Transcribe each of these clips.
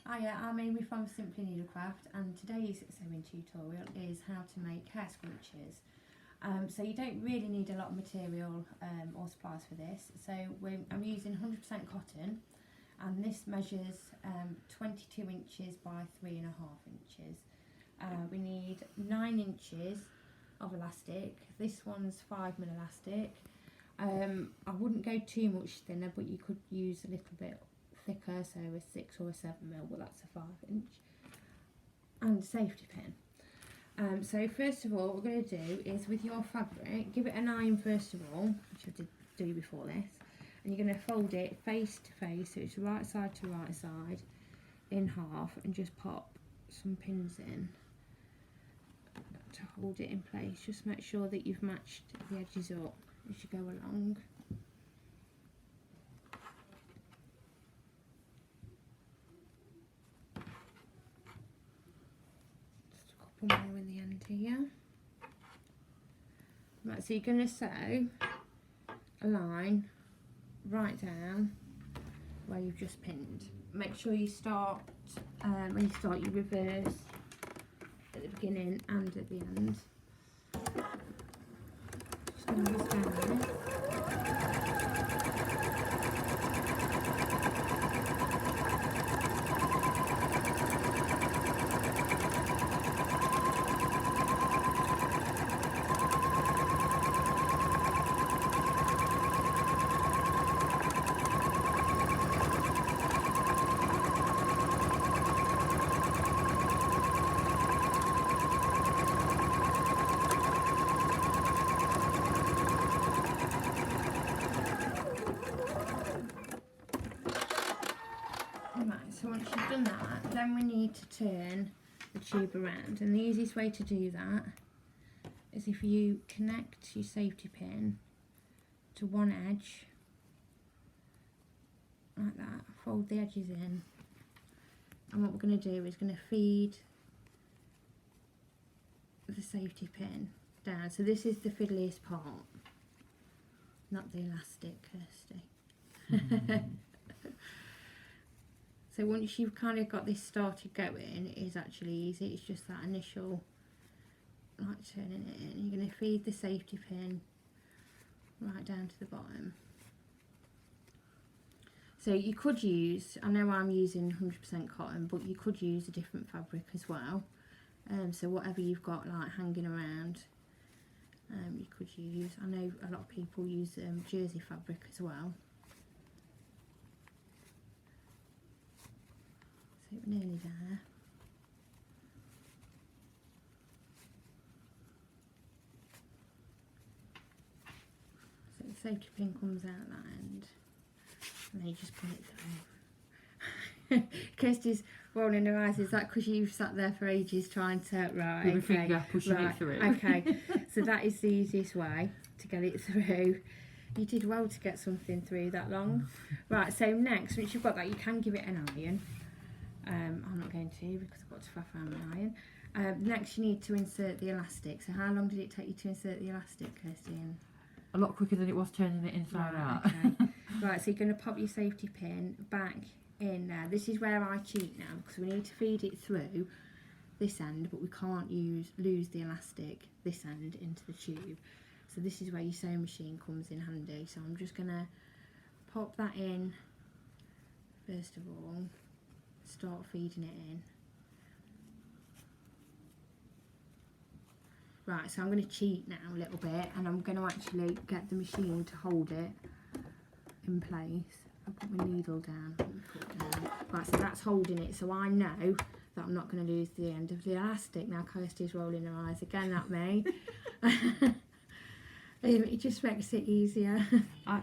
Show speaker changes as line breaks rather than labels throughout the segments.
Hiya, I'm Amy from Simply Needlecraft, and today's sewing tutorial is how to make hair scrunchies. So you don't really need a lot of material or supplies for this. So I'm using 100% cotton, and this measures 22 inches by 3.5 inches. We need 9 inches of elastic. This one's 5mm elastic. I wouldn't go too much thinner, but you could use a little bit thicker, so a 6 or a 7mm, well that's a 5 inch, and a safety pin. So first of all, what we're going to do is, with your fabric, give it an iron first of all, which I did do before this, and you're going to fold it face to face, so it's right side to right side, in half, and just pop some pins in to hold it in place. Just make sure that you've matched the edges up as you go along. More in the end here. Right, so you're going to sew a line right down where you've just pinned. Make sure you start, when you start, you reverse at the beginning and at the end. Just going to use down there. So once you've done that, then we need to turn the tube around, and the easiest way to do that is if you connect your safety pin to one edge like that, fold the edges in, and what we're going to do is going to feed the safety pin down. So this is the fiddliest part, not the elastic, Kirsty. So once you've kind of got this started going, it is actually easy. It's just that initial, like, turning it in. You're going to feed the safety pin right down to the bottom. So you could use, I know I'm using 100% cotton, but you could use a different fabric as well. So whatever you've got like hanging around, you could use. I know a lot of people use jersey fabric as well. We're nearly there. So the safety pin comes out that end, and then you just pull it through. Kirsty's rolling her eyes. Is that because you've sat there for ages trying to, right,
with okay, finger pushing it through?
Okay, so that is the easiest way to get it through. You did well to get something through that long. Right, so next, once you've got that, you can give it an iron. I'm not going to, because I've got to faff around with iron. Next you need to insert the elastic. So how long did it take you to insert the elastic, Kirsty?
A lot quicker than it was turning it inside out.
Okay. Right, so you're going to pop your safety pin back in there. This is where I cheat now, because we need to feed it through this end, but we can't lose the elastic this end into the tube. So this is where your sewing machine comes in handy. So I'm just going to pop that in first of all. Start feeding it in. Right, so I'm going to cheat now a little bit, and I'm going to actually get the machine to hold it in place. I'll put my needle down. Right, so that's holding it, so I know that I'm not going to lose the end of the elastic. Now Kirsty's rolling her eyes again at me. It just makes it easier. Oh,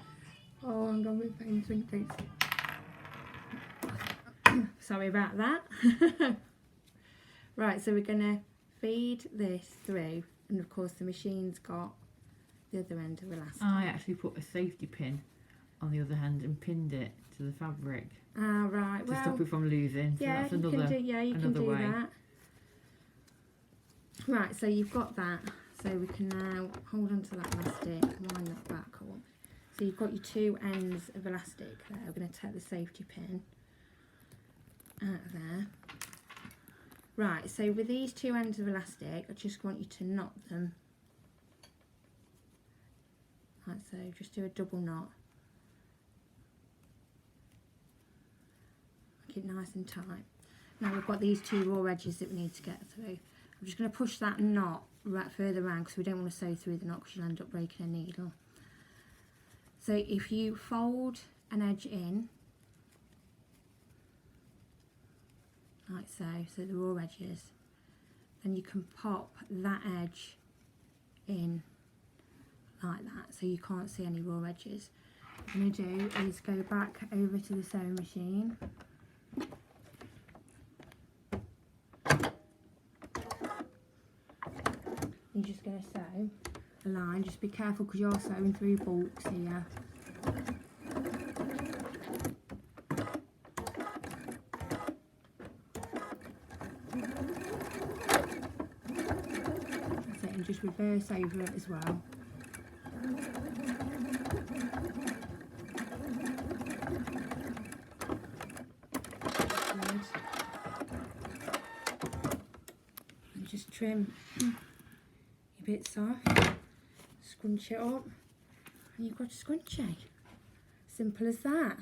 I'm going with pain twinkles. Sorry about that. Right, so we're going to feed this through, and of course the machine's got the other end of elastic.
I actually put a safety pin on the other hand and pinned it to the fabric.
Ah, right.
To stop it from losing. So
yeah,
that's another,
you can do that. Right, so you've got that. So we can now hold on to that elastic, wind that back up. So you've got your two ends of elastic there. We're going to take the safety pin out of there. Right, so with these two ends of elastic, I just want you to knot them. Like so, just do a double knot. Make it nice and tight. Now we've got these two raw edges that we need to get through. I'm just going to push that knot right further around because we don't want to sew through the knot because you'll end up breaking a needle. So if you fold an edge in, like so, so the raw edges, then you can pop that edge in like that so you can't see any raw edges. What I'm going to do is go back over to the sewing machine. You're just going to sew a line. Just be careful because you're sewing through bulks here. That's it, and just reverse over it as well. Good. And just trim bits off, scrunch it up, and you've got a scrunchie. Simple as that.